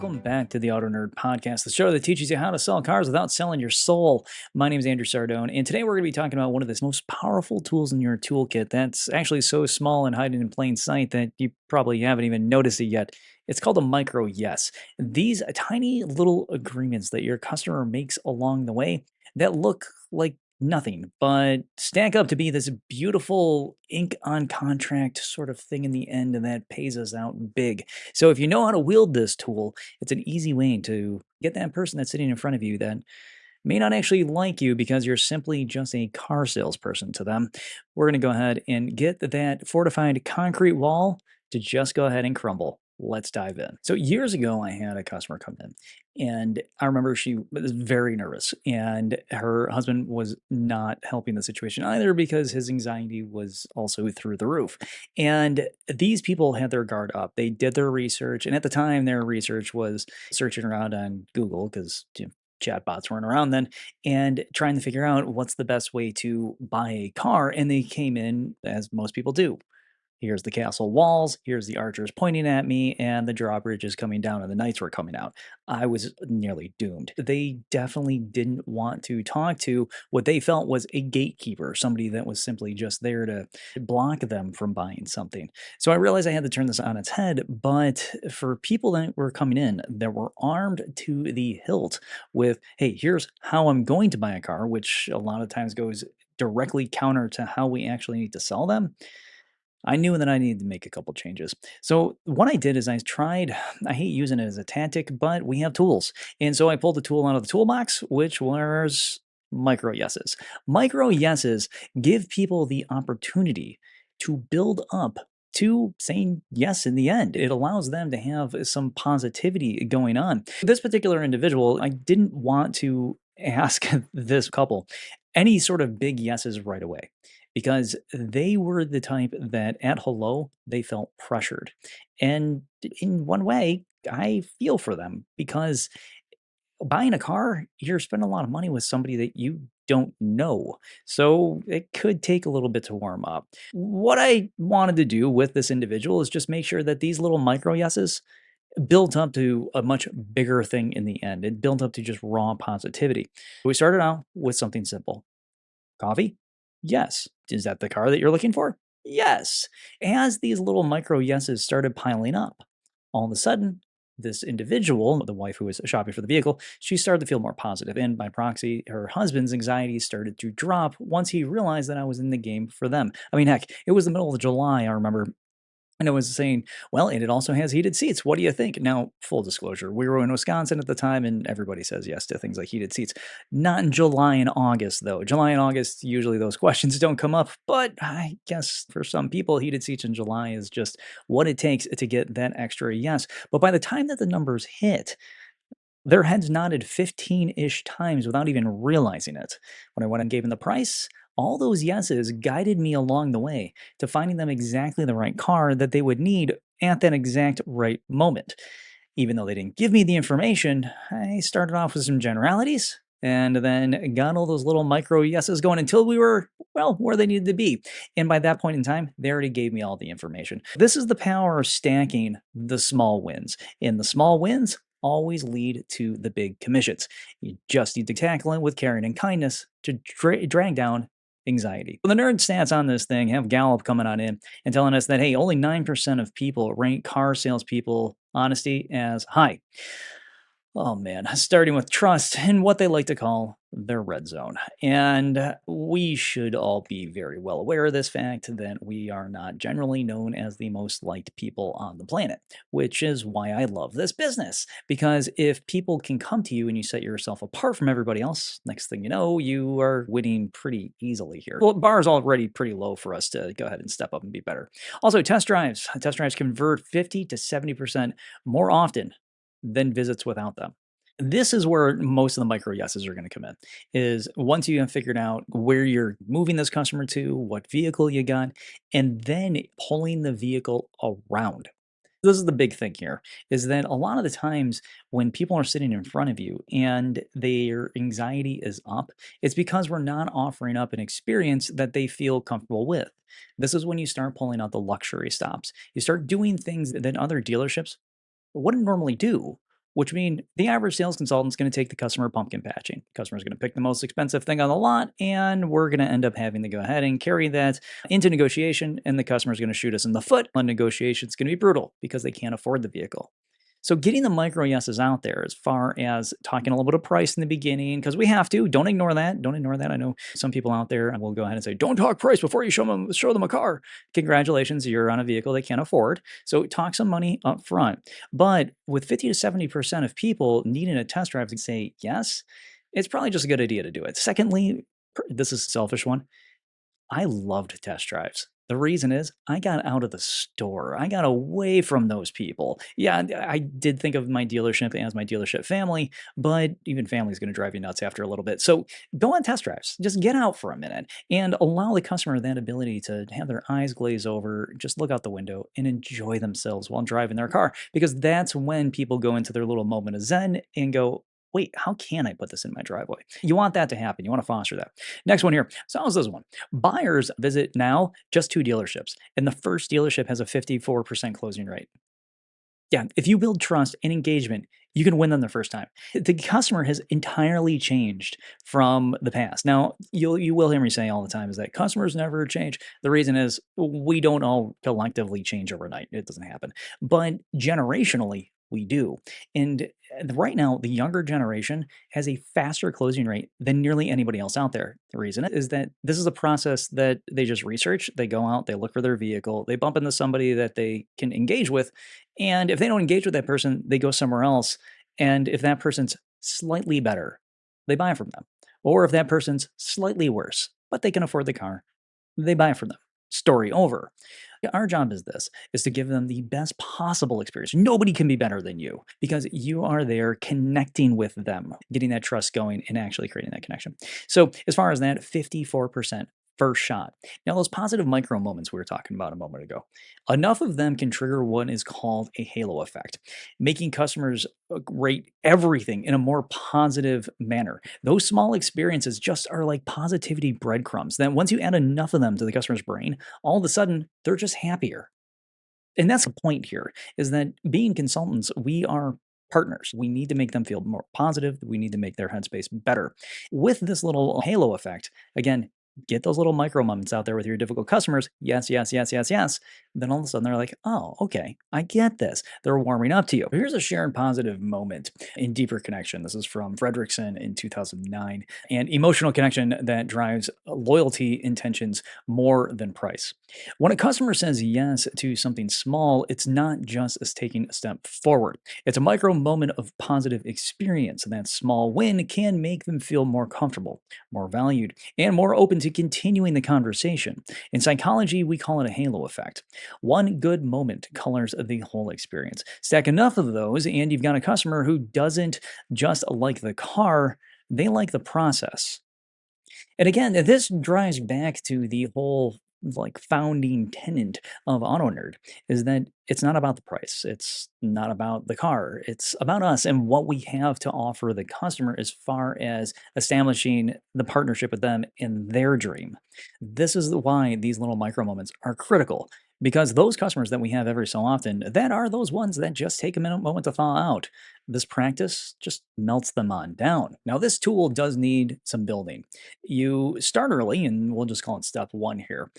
welcome back to the Auto Nerd Podcast, the show that teaches you how to sell cars without selling your soul. My name is Andrew Sardone, and today we're going to be talking about one of the most powerful tools in your toolkit that's actually so small and hiding in plain sight that you probably haven't even noticed it yet. It's called a micro yes. These tiny little agreements that your customer makes along the way that look like nothing, but stack up to be this beautiful ink on contract sort of thing in the end, and that pays us out big. So if you know how to wield this tool, it's an easy way to get that person that's sitting in front of you that may not actually like you because you're simply just a car salesperson to them. We're going to go ahead and get that fortified concrete wall to just go ahead and crumble. Let's dive in. So years ago, I had a customer come in, and I remember she was very nervous, and her husband was not helping the situation either because his anxiety was also through the roof. And these people had their guard up. They did their research, and at the time, their research was searching around on Google because chatbots weren't around then, and trying to figure out what's the best way to buy a car. And they came in, as most people do. Here's the castle walls, here's the archers pointing at me, and the drawbridge is coming down, and the knights were coming out. I was nearly doomed. They definitely didn't want to talk to what they felt was a gatekeeper, somebody that was simply just there to block them from buying something. So I realized I had to turn this on its head, but for people that were coming in that were armed to the hilt with, hey, here's how I'm going to buy a car, which a lot of times goes directly counter to how we actually need to sell them, I knew that I needed to make a couple changes. So what I did is I hate using it as a tactic, but we have tools. And so I pulled the tool out of the toolbox, which was micro yeses. Micro yeses give people the opportunity to build up to saying yes in the end. It allows them to have some positivity going on. This particular individual, I didn't want to ask this couple any sort of big yeses right away because they were the type that at hello, they felt pressured. And in one way, I feel for them because buying a car, you're spending a lot of money with somebody that you don't know. So it could take a little bit to warm up. What I wanted to do with this individual is just make sure that these little micro yeses built up to a much bigger thing in the end. It built up to just raw positivity. We started out with something simple. Coffee? Yes. Is that the car that you're looking for? Yes. As these little micro yeses started piling up, all of a sudden, this individual, the wife who was shopping for the vehicle, she started to feel more positive. And by proxy, her husband's anxiety started to drop once he realized that I was in the game for them. I mean, heck, it was the middle of July, I remember, and I was saying, well, and it also has heated seats. What do you think? Now, full disclosure, we were in Wisconsin at the time, and everybody says yes to things like heated seats. Not in July and August, though. July and August, usually those questions don't come up, but I guess for some people, heated seats in July is just what it takes to get that extra yes. But by the time that the numbers hit, their heads nodded 15-ish times without even realizing it. When I went and gave them the price, all those yeses guided me along the way to finding them exactly the right car that they would need at that exact right moment. Even though they didn't give me the information, I started off with some generalities and then got all those little micro yeses going until we were, well, where they needed to be. And by that point in time, they already gave me all the information. This is the power of stacking the small wins. And the small wins always lead to the big commissions. You just need to tackle it with caring and kindness to drag down anxiety. The nerd stats on this thing have Gallup coming on in and telling us that, hey, only 9% of people rank car salespeople honesty as high. Oh man, starting with trust and what they like to call their red zone. And we should all be very well aware of this fact that we are not generally known as the most liked people on the planet, which is why I love this business. Because if people can come to you and you set yourself apart from everybody else, next thing you know, you are winning pretty easily here. Well, bar is already pretty low for us to go ahead and step up and be better. Also, test drives. Test drives convert 50 to 70% more often than visits without them. This is where most of the micro yeses are going to come in, is once you have figured out where you're moving this customer to, what vehicle you got, and then pulling the vehicle around. This is the big thing here, is that a lot of the times when people are sitting in front of you and their anxiety is up, it's because we're not offering up an experience that they feel comfortable with. This is when you start pulling out the luxury stops. You start doing things that other dealerships wouldn't normally do, which mean the average sales consultant is going to take the customer pumpkin patching. The customer is going to pick the most expensive thing on the lot, and we're going to end up having to go ahead and carry that into negotiation, and the customer is going to shoot us in the foot. On negotiation, it's going to be brutal because they can't afford the vehicle. So getting the micro yeses out there as far as talking a little bit of price in the beginning, because we have to. Don't ignore that. Don't ignore that. I know some people out there will go ahead and say, don't talk price before you show them a car. Congratulations, you're on a vehicle they can't afford. So talk some money up front. But with 50 to 70% of people needing a test drive to say yes, it's probably just a good idea to do it. Secondly, this is a selfish one. I loved test drives. The reason is I got out of the store. I got away from those people. Yeah, I did think of my dealership as my dealership family, but even family is going to drive you nuts after a little bit. So go on test drives. Just get out for a minute and allow the customer that ability to have their eyes glaze over, just look out the window and enjoy themselves while driving their car. Because that's when people go into their little moment of zen and go, wait, how can I put this in my driveway? You want that to happen. You want to foster that. Next one here. So how's this one? Buyers visit now just 2 dealerships, and the first dealership has a 54% closing rate. Yeah, if you build trust and engagement, you can win them the first time. The customer has entirely changed from the past. Now, you will hear me say all the time is that customers never change. The reason is we don't all collectively change overnight. It doesn't happen. But generationally, we do. And right now, the younger generation has a faster closing rate than nearly anybody else out there. The reason is that this is a process that they just research. They go out, they look for their vehicle, they bump into somebody that they can engage with. And if they don't engage with that person, they go somewhere else. And if that person's slightly better, they buy from them. Or if that person's slightly worse, but they can afford the car, they buy from them. Story over. Our job is this, is to give them the best possible experience. Nobody can be better than you because you are there connecting with them, getting that trust going and actually creating that connection. So as far as that, 54% first shot. Now, those positive micro moments we were talking about a moment ago, enough of them can trigger what is called a halo effect, making customers rate everything in a more positive manner. Those small experiences just are like positivity breadcrumbs. Then once you add enough of them to the customer's brain, all of a sudden they're just happier. And that's the point here is that being consultants, we are partners. We need to make them feel more positive. We need to make their headspace better. With this little halo effect, again, get those little micro moments out there with your difficult customers. Yes, yes, yes, yes, yes. Then all of a sudden they're like, oh, okay, I get this. They're warming up to you. Here's a shared positive moment in deeper connection. This is from Fredrickson in 2009. And emotional connection that drives loyalty intentions more than price. When a customer says yes to something small, it's not just as taking a step forward. It's a micro moment of positive experience. And that small win can make them feel more comfortable, more valued, and more open to continuing the conversation. In psychology, we call it a halo effect. One good moment colors the whole experience. Stack enough of those, and you've got a customer who doesn't just like the car, they like the process. And again, this drives back to the whole like founding tenet of Auto Nerd is that it's not about the price. It's not about the car. It's about us and what we have to offer the customer as far as establishing the partnership with them in their dream. This is why these little micro moments are critical because those customers that we have every so often, that are those ones that just take a minute moment to thaw out. This practice just melts them on down. Now, this tool does need some building. You start early, and we'll just call it step one here.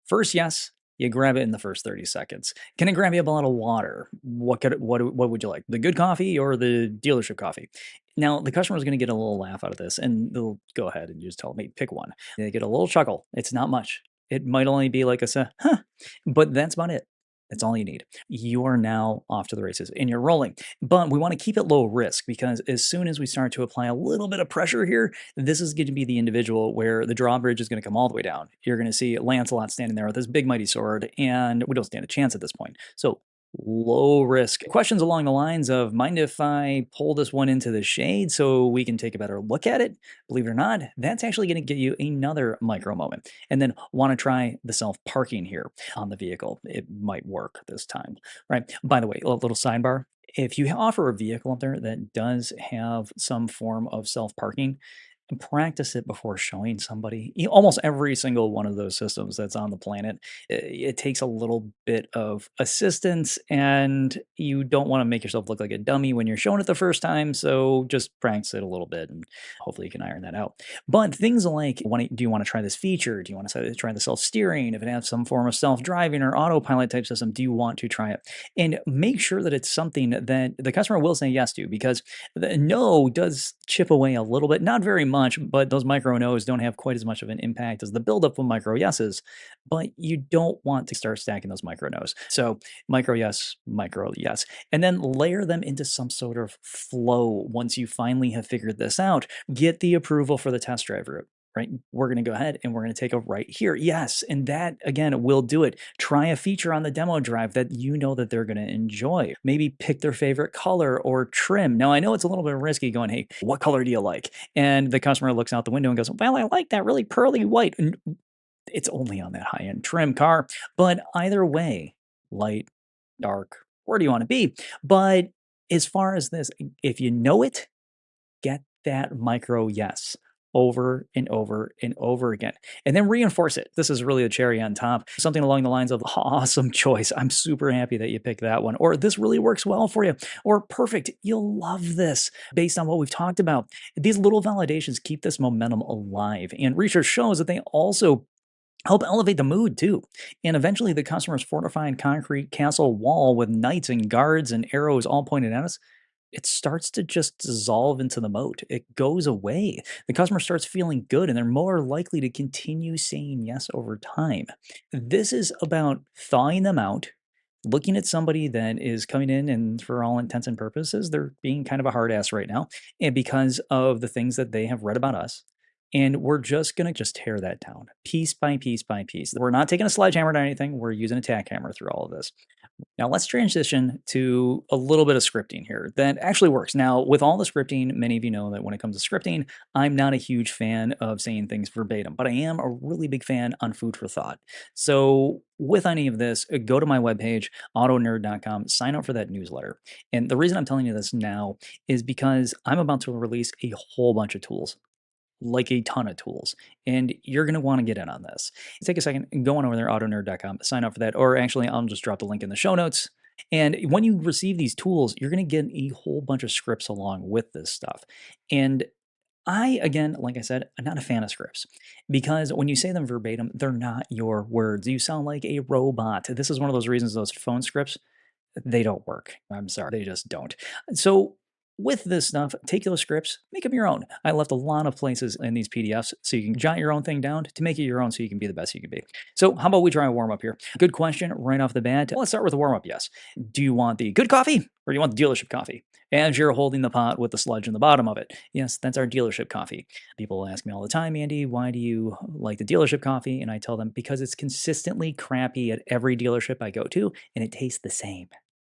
First, yes, you grab it in the first 30 seconds. Can I grab you a bottle of water? What would you like? The good coffee or the dealership coffee? Now, the customer is going to get a little laugh out of this, and they'll go ahead and just tell me, pick one. They get a little chuckle. It's not much. It might only be like huh, but that's about it. That's all you need. You are now off to the races and you're rolling. But we want to keep it low risk because as soon as we start to apply a little bit of pressure here, this is going to be the individual where the drawbridge is going to come all the way down. You're going to see Lancelot standing there with his big mighty sword, and we don't stand a chance at this point. So low risk. Questions along the lines of, mind if I pull this one into the shade so we can take a better look at it? Believe it or not, that's actually going to give you another micro moment. And then want to try the self-parking here on the vehicle. It might work this time, right? By the way, a little sidebar. If you offer a vehicle up there that does have some form of self-parking, Practice it before showing somebody. Almost every single one of those systems that's on the planet, it takes a little bit of assistance, and you don't want to make yourself look like a dummy when you're showing it the first time. So just practice it a little bit, and hopefully you can iron that out. But things like, do you want to try this feature? Do you want to try the self steering? If it has some form of self driving or autopilot type system, do you want to try it? And make sure that it's something that the customer will say yes to, because the no does chip away a little bit, not very much, but those micro no's don't have quite as much of an impact as the buildup of micro yeses. But you don't want to start stacking those micro no's. So micro yes, and then layer them into some sort of flow. Once you finally have figured this out, get the approval for the test drive route. Right, we're going to go ahead and we're going to take a right here. Yes, and that again will do it. Try a feature on the demo drive that you know that they're going to enjoy. Maybe pick their favorite color or trim. Now I know it's a little bit risky going, hey, what color do you like? And the customer looks out the window and goes, well, I like that really pearly white. And it's only on that high end trim car. But either way, light, dark, where do you want to be? But as far as this, if you know it, get that micro yes over and over and over again, and then reinforce it. This is really a cherry on top. Something along the lines of awesome choice. I'm super happy that you picked that one. Or this really works well for you. Or perfect. You'll love this based on what we've talked about. These little validations keep this momentum alive. And research shows that they also help elevate the mood too. And eventually the customer's fortified concrete castle wall with knights and guards and arrows all pointed at us, it starts to just dissolve into the moat. It goes away. The customer starts feeling good, and they're more likely to continue saying yes over time. This is about thawing them out, looking at somebody that is coming in and for all intents and purposes, they're being kind of a hard ass right now. And because of the things that they have read about us. And we're just going to just tear that down piece by piece by piece. We're not taking a sledgehammer or anything. We're using a tack hammer through all of this. Now let's transition to a little bit of scripting here that actually works. Now, with all the scripting, many of you know that when it comes to scripting, I'm not a huge fan of saying things verbatim, but I am a really big fan on food for thought. So with any of this, go to my webpage, autonerd.com, sign up for that newsletter. And the reason I'm telling you this now is because I'm about to release a whole bunch of tools, like a ton of tools, and you're going to want to get in on this. Take a second and go on over there, autonerd.com, sign up for that, or actually I'll just drop the link in the show notes. And when you receive these tools, you're going to get a whole bunch of scripts along with this stuff. And I, again, like I said, I'm not a fan of scripts because when you say them verbatim, they're not your words. You sound like a robot. This is one of those reasons those phone scripts, they don't work. I'm sorry, they just don't. So with this stuff, take those scripts, make them your own. I left a lot of places in these PDFs so you can jot your own thing down to make it your own so you can be the best you can be. So how about we try a warm up here? Good question right off the bat. Let's start with a warm up. Yes. Do you want the good coffee or do you want the dealership coffee? As you're holding the pot with the sludge in the bottom of it. Yes, that's our dealership coffee. People ask me all the time, Andy, why do you like the dealership coffee? And I tell them because it's consistently crappy at every dealership I go to and it tastes the same.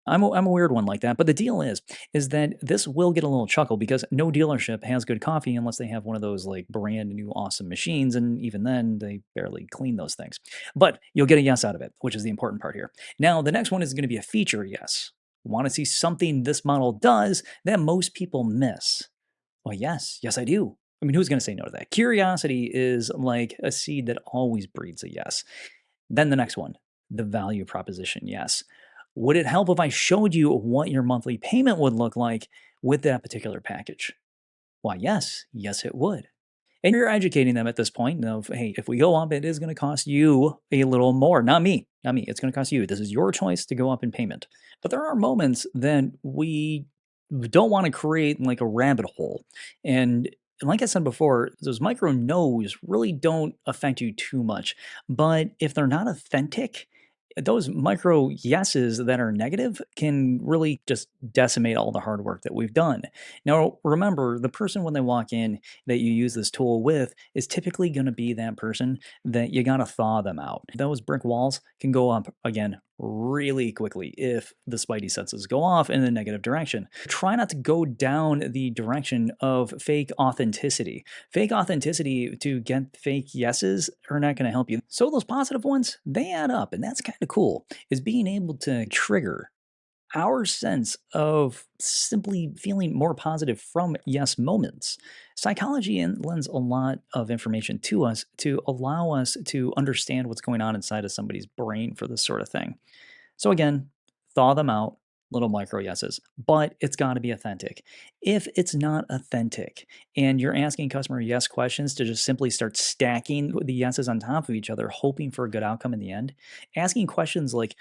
I'm a weird one like that, but the deal is that this will get a little chuckle because no dealership has good coffee unless they have one of those like brand new awesome machines, and even then they barely clean those things. But you'll get a yes out of it, which is the important part here. Now the next one is going to be a feature yes. Want to see something this model does that most people miss? Well, yes, I do. I mean, who's going to say no to that? Curiosity is like a seed that always breeds a yes. Then the next one, the value proposition, yes. Would it help if I showed you what your monthly payment would look like with that particular package? Why, yes, it would. And you're educating them at this point of, hey, if we go up, it is going to cost you a little more. Not me. It's going to cost you. This is your choice to go up in payment. But there are moments that we don't want to create like a rabbit hole. And like I said before, those micro no's really don't affect you too much. But if they're not authentic, those micro yeses that are negative can really just decimate all the hard work that we've done. Now, remember, the person when they walk in that you use this tool with is typically going to be that person that you got to thaw them out. Those brick walls can go up again really quickly if the spidey senses go off in the negative direction. Try not to go down the direction of fake authenticity. Fake authenticity to get fake yeses are not going to help you. So those positive ones, they add up, and that's kind of cool, is being able to trigger our sense of simply feeling more positive from yes moments. Psychology lends a lot of information to us to allow us to understand what's going on inside of somebody's brain for this sort of thing. So again, thaw them out, little micro yeses, but it's got to be authentic. If it's not authentic and you're asking customer yes questions to just simply start stacking the yeses on top of each other, hoping for a good outcome in the end, asking questions like,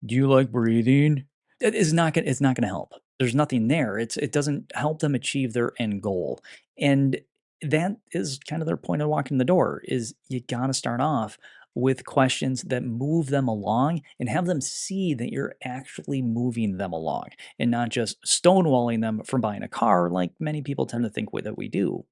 do you like breathing? It is not gonna it's not gonna help. There's nothing there. It doesn't help them achieve their end goal. And that is kind of their point of walking the door is you gotta start off with questions that move them along and have them see that you're actually moving them along and not just stonewalling them from buying a car like many people tend to think that we do.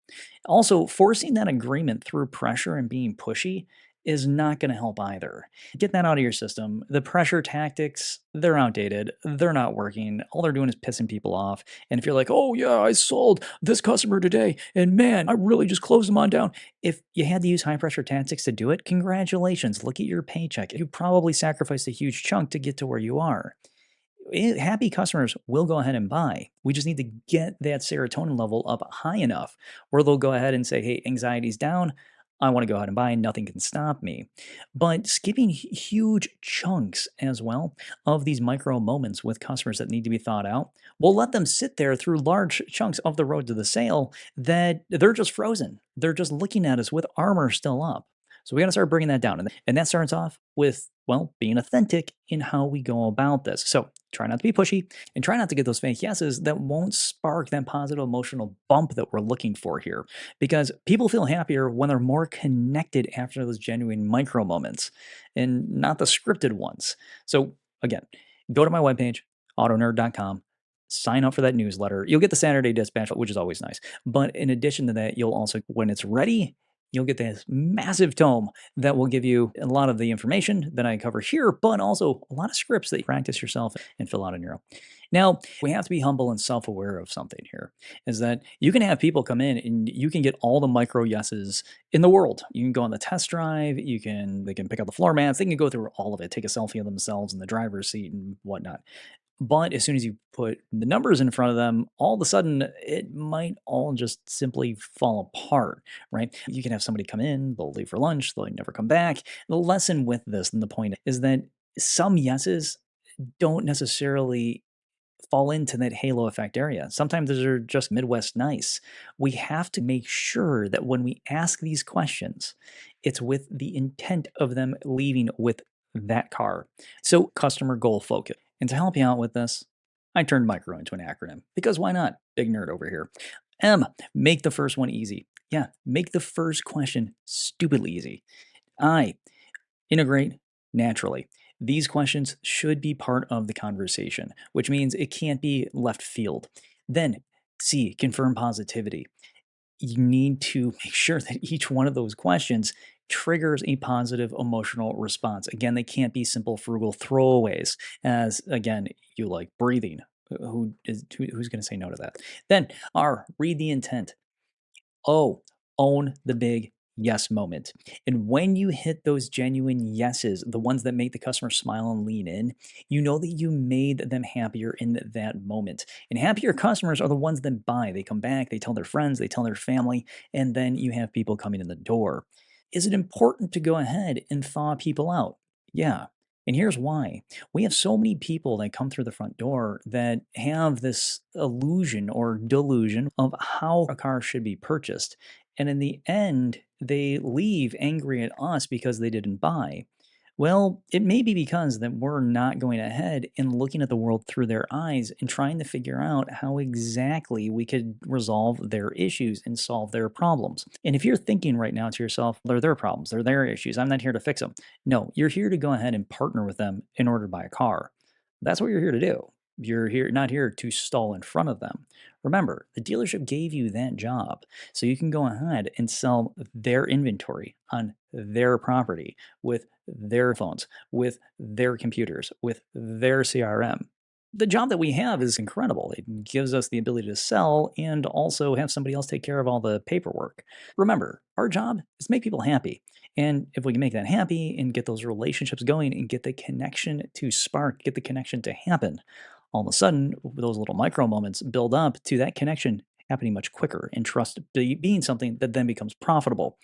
Also, forcing that agreement through pressure and being pushy is not going to help either. Get that out of your system. The pressure tactics, they're outdated. They're not working. All they're doing is pissing people off. And if you're like, oh, yeah, I sold this customer today, and man, I really just closed them on down. If you had to use high pressure tactics to do it, congratulations. Look at your paycheck. You probably sacrificed a huge chunk to get to where you are. Happy customers will go ahead and buy. We just need to get that serotonin level up high enough where they'll go ahead and say, hey, anxiety's down. I want to go ahead and buy. Nothing can stop me. But skipping huge chunks as well of these micro moments with customers that need to be thought out, we'll let them sit there through large chunks of the road to the sale that they're just frozen. They're just looking at us with armor still up. So we got to start bringing that down. And that starts off with, well, being authentic in how we go about this. So try not to be pushy and try not to get those fake yeses that won't spark that positive emotional bump that we're looking for here. Because people feel happier when they're more connected after those genuine micro moments and not the scripted ones. So again, go to my webpage, autonerd.com. Sign up for that newsletter. You'll get the Saturday dispatch, which is always nice. But in addition to that, you'll also, when it's ready, you'll get this massive tome that will give you a lot of the information that I cover here, but also a lot of scripts that you practice yourself and fill out on your own. Now, we have to be humble and self aware of something here is that you can have people come in and you can get all the micro yeses in the world. You can go on the test drive, they can pick up the floor mats, they can go through all of it, take a selfie of themselves in the driver's seat and whatnot. But as soon as you put the numbers in front of them, all of a sudden it might all just simply fall apart, right? You can have somebody come in, they'll leave for lunch, they'll never come back. The lesson with this and the point is that some yeses don't necessarily fall into that halo effect area. Sometimes those are just Midwest nice. We have to make sure that when we ask these questions, it's with the intent of them leaving with that car. So, customer goal focus. And to help you out with this, I turned micro into an acronym because why not? Big nerd over here. M, make the first one easy. Yeah, make the first question stupidly easy. I, integrate naturally. These questions should be part of the conversation, which means it can't be left field. Then, C, confirm positivity. You need to make sure that each one of those questions triggers a positive emotional response. Again, they can't be simple, frugal throwaways, as again, you like breathing. Who's going to say no to that? Then, R, read the intent. O, own the big yes moment. And when you hit those genuine yeses, the ones that make the customer smile and lean in, you know that you made them happier in that moment. And happier customers are the ones that buy. They come back, they tell their friends, they tell their family, and then you have people coming in the door. Is it important to go ahead and thaw people out? Yeah. And here's why. We have so many people that come through the front door that have this illusion or delusion of how a car should be purchased. And in the end, they leave angry at us because they didn't buy. Well, it may be because that we're not going ahead and looking at the world through their eyes and trying to figure out how exactly we could resolve their issues and solve their problems. And if you're thinking right now to yourself, they're their problems, they're their issues, I'm not here to fix them. No, you're here to go ahead and partner with them in order to buy a car. That's what you're here to do. You're here not here to stall in front of them. Remember, the dealership gave you that job so you can go ahead and sell their inventory on their property with their phones, with their computers, with their CRM. The job that we have is incredible. It gives us the ability to sell and also have somebody else take care of all the paperwork. Remember, our job is to make people happy. And if we can make that happy and get those relationships going and get the connection to spark, get the connection to happen, All of a sudden, those little micro moments build up to that connection happening much quicker and trust being something that then becomes profitable.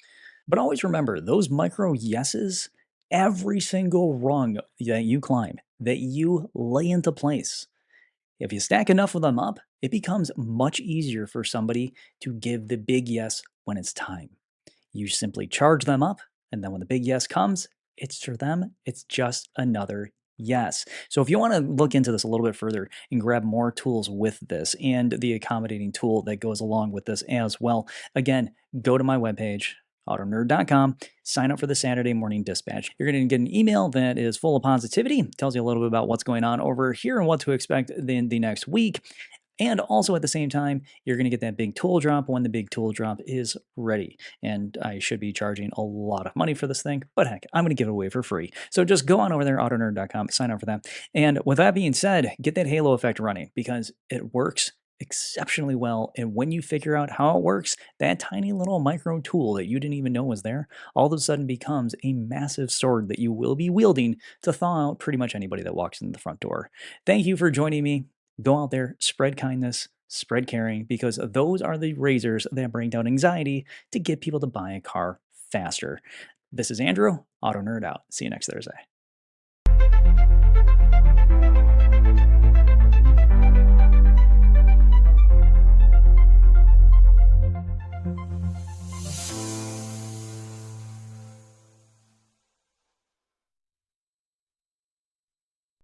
But always remember those micro yeses, every single rung that you climb, that you lay into place. If you stack enough of them up, it becomes much easier for somebody to give the big yes when it's time. You simply charge them up, and then when the big yes comes, it's for them, it's just another yes. So if you want to look into this a little bit further and grab more tools with this and the accommodating tool that goes along with this as well, again, go to my webpage, autonerd.com, sign up for the Saturday morning dispatch. You're going to get an email that is full of positivity, tells you a little bit about what's going on over here and what to expect in the next week. And also at the same time, you're going to get that big tool drop when the big tool drop is ready. And I should be charging a lot of money for this thing, but heck, I'm going to give it away for free. So just go on over there, autonerd.com, sign up for that. And with that being said, get that halo effect running because it works exceptionally well. And when you figure out how it works, that tiny little micro tool that you didn't even know was there all of a sudden becomes a massive sword that you will be wielding to thaw out pretty much anybody that walks in the front door. Thank you for joining me. Go out there, spread kindness, spread caring, because those are the razors that bring down anxiety to get people to buy a car faster. This is Andrew, Auto Nerd out. See you next Thursday.